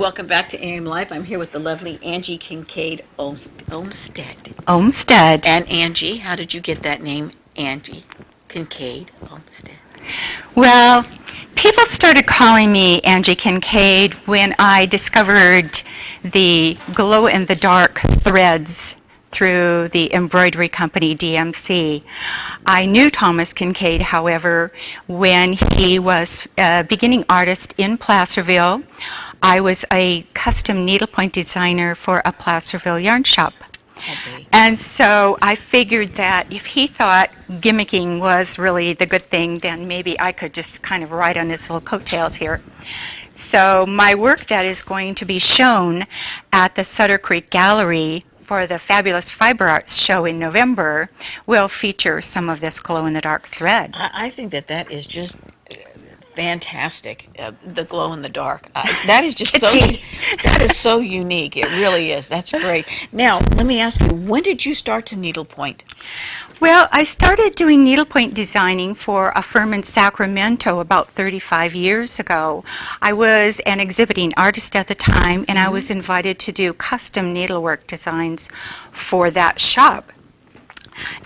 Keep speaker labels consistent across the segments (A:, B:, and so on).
A: welcome back to AM Life. I'm here with the lovely Anje Kinkade Olmstead.
B: Olmstead.
A: And Angie, how did you get that name, Anje Kinkade Olmstead?
B: Well, people started calling me Anje Kinkade when I discovered the glow-in-the-dark threads through the embroidery company DMC. I knew Thomas Kinkade, however, when he was a beginning artist in Placerville. I was a custom needlepoint designer for a Placerville yarn shop.
A: Okay.
B: And so I figured that if he thought gimmicking was really the good thing, then maybe I could just kind of ride on his little coattails here. So my work that is going to be shown at the Sutter Creek Gallery for the Fabulous Fiber Arts show in November will feature some of this glow-in-the-dark thread.
A: I think that is just fantastic, the glow in the dark. That is just that is so unique. It really is. That's great. Now, let me ask you, when did you start to needlepoint?
B: Well, I started doing needlepoint designing for a firm in Sacramento about 35 years ago. I was an exhibiting artist at the time, and I was invited to do custom needlework designs for that shop.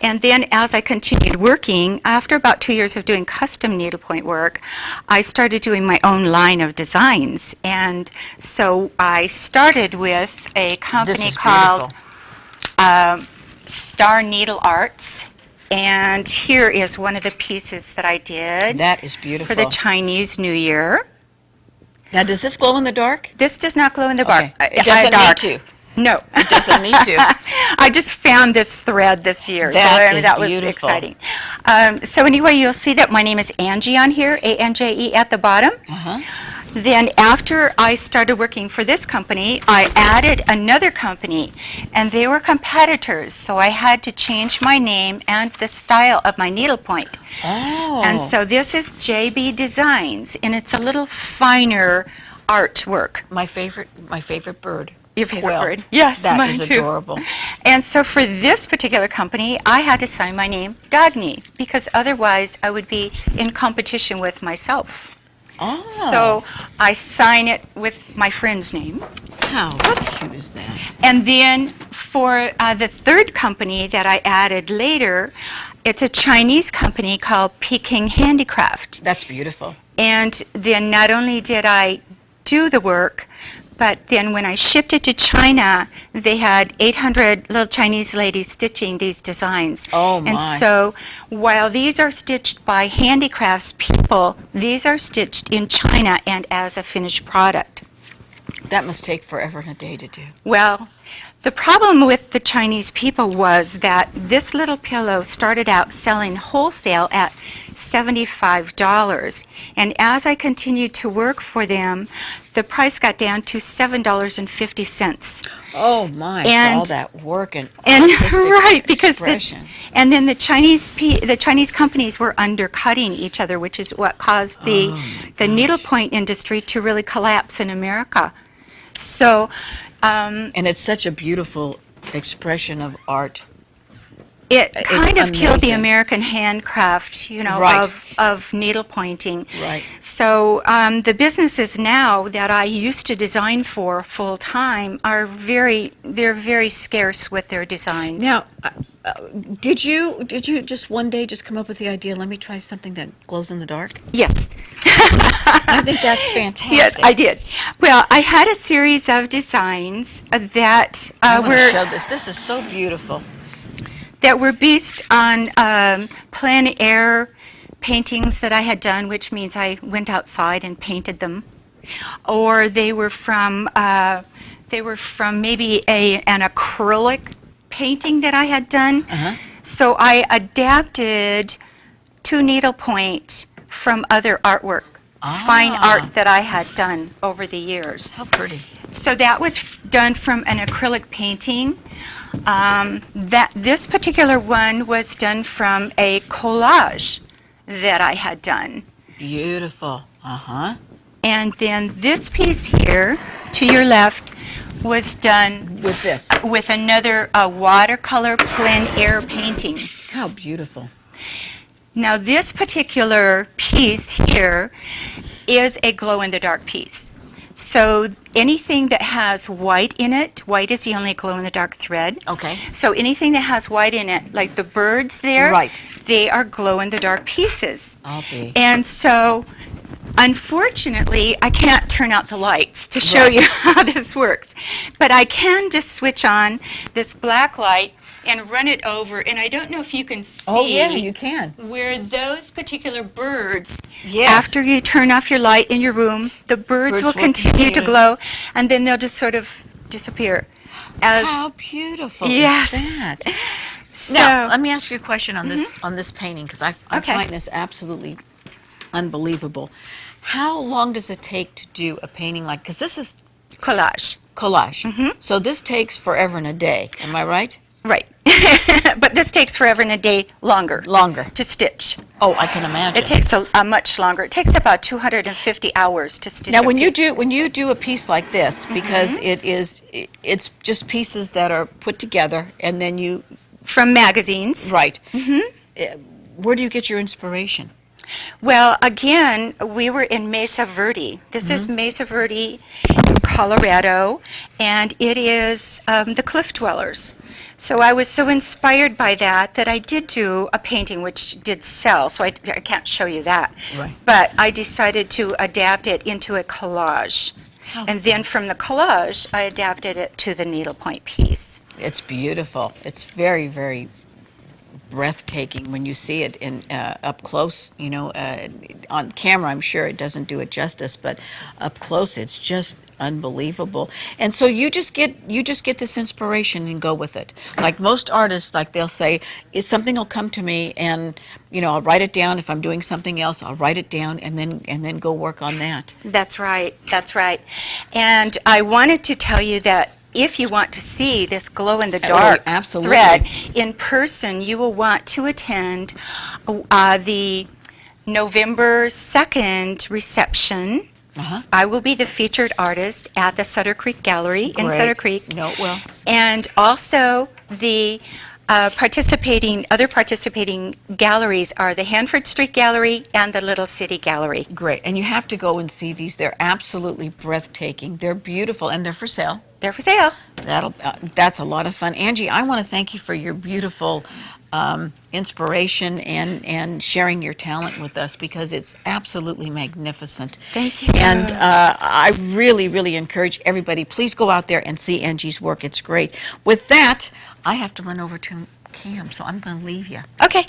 B: And then as I continued working, after about 2 years of doing custom needlepoint work, I started doing my own line of designs. And so I started with a company called Star Needle Arts. And here is one of the pieces that I did.
A: That is beautiful.
B: For the Chinese New Year.
A: Now, does this glow in the dark?
B: This does not glow in the dark.
A: Okay. It doesn't need to.
B: No.
A: It doesn't need to.
B: I just found this thread this year.
A: That
B: was
A: beautiful.
B: Exciting. So anyway, you'll see that my name is Angie on here, A-N-J-E at the bottom. Then after I started working for this company, I added another company, and they were competitors, so I had to change my name and the style of my needlepoint.
A: Oh.
B: And so this is JB Designs, and it's a little finer artwork.
A: My favorite bird.
B: Your favorite
A: Well,
B: bird? Yes,
A: that
B: mine
A: is
B: too.
A: adorable.
B: And so for this particular company, I had to sign my name Dagny, because otherwise I would be in competition with myself.
A: Oh.
B: So I sign it with my friend's name.
A: How cute is that?
B: And then for the third company that I added later, it's a Chinese company called Peking Handicraft.
A: That's beautiful.
B: And then not only did I do the work, but then when I shipped it to China, they had 800 little Chinese ladies stitching these designs.
A: Oh, my.
B: And so while these are stitched by handicrafts people, these are stitched in China and as a finished product.
A: That must take forever and a day to do.
B: Well, the problem with the Chinese people was that this little pillow started out selling wholesale at $75. And as I continued to work for them, the price got down to $7.50.
A: Oh my!
B: And-
A: for all that work and
B: right, because
A: expression.
B: and then the Chinese companies were undercutting each other, which is what caused the needlepoint industry to really collapse in America. So.
A: And it's such a beautiful expression of art.
B: It kind of killed the
A: amazing.
B: American handcraft,
A: Right.
B: of needlepointing.
A: Right.
B: So the businesses now that I used to design for full time they're very scarce with their designs.
A: Now, did you just one day just come up with the idea? Let me try something that glows in the dark.
B: Yes.
A: I think that's fantastic.
B: Yes, I did. Well, I had a series of designs that
A: I want to
B: were
A: show this. This is so beautiful.
B: that were based on plein air paintings that I had done, which means I went outside and painted them, or they were from maybe an acrylic painting that I had done. So I adapted to needlepoint from other artwork, fine art that I had done over the years.
A: How pretty.
B: So that was done from an acrylic painting. This particular one was done from a collage that I had done.
A: Beautiful.
B: And then this piece here, to your left, was done
A: With this.
B: with another watercolor plein air painting.
A: How beautiful.
B: Now this particular piece here is a glow-in-the-dark piece. So anything that has white in it, white is the only glow-in-the-dark thread.
A: Okay.
B: So anything that has white in it, like the birds there,
A: Right.
B: they are glow-in-the-dark pieces.
A: I'll be.
B: And so, unfortunately, I can't turn out the lights to show
A: Right.
B: you how this works. But I can just switch on this black light and run it over, and I don't know if you can see
A: Oh, yeah, you can.
B: where those particular birds,
A: Yes.
B: after you turn off your light in your room, the birds will continue to glow, and then they'll just sort of disappear.
A: How beautiful
B: Yes.
A: is that?
B: So,
A: Now, let me ask you a question on this painting, because I
B: Okay.
A: find this absolutely unbelievable. How long does it take to do a painting like, because this is
B: collage.
A: collage, so this takes forever and a day, am I right?
B: Right. But this takes forever and a day longer.
A: Longer.
B: To stitch.
A: Oh, I can imagine.
B: It takes a much longer. It takes about 250 hours to stitch.
A: Now,
B: a
A: when you
B: piece.
A: do a piece like this, because it's just pieces that are put together, and then you
B: From magazines.
A: right. Where do you get your inspiration?
B: Well, again, we were in Mesa Verde. This is Mesa Verde, Colorado, and it is the cliff dwellers. So I was so inspired by that I did do a painting which did sell, so I can't show you that.
A: Right.
B: But I decided to adapt it into a collage.
A: How
B: And then from the collage, I adapted it to the needlepoint piece.
A: It's beautiful. It's very, very breathtaking when you see it in up close. You know, on camera, I'm sure it doesn't do it justice, but up close, it's just unbelievable. And so you just get this inspiration and go with it. Like most artists, like they'll say, something will come to me, and I'll write it down. If I'm doing something else, I'll write it down, and then go work on that.
B: That's right. That's right. And I wanted to tell you that if you want to see this glow-in-the-dark
A: absolutely.
B: thread in person, you will want to attend the November 2nd reception. I will be the featured artist at the Sutter Creek Gallery in
A: Great.
B: Sutter Creek.
A: No, well,
B: And also the other participating galleries are the Hanford Street Gallery and the Little City Gallery.
A: great. And you have to go and see these. They're absolutely breathtaking. They're beautiful, and they're for sale.
B: They're for sale.
A: That's a lot of fun. Angie, I want to thank you for your beautiful inspiration and sharing your talent with us, because it's absolutely magnificent.
B: Thank you.
A: And I really, really encourage everybody, please go out there and see Angie's work. It's great. With that, I have to run over to Cam, so I'm going to leave you.
B: Okay.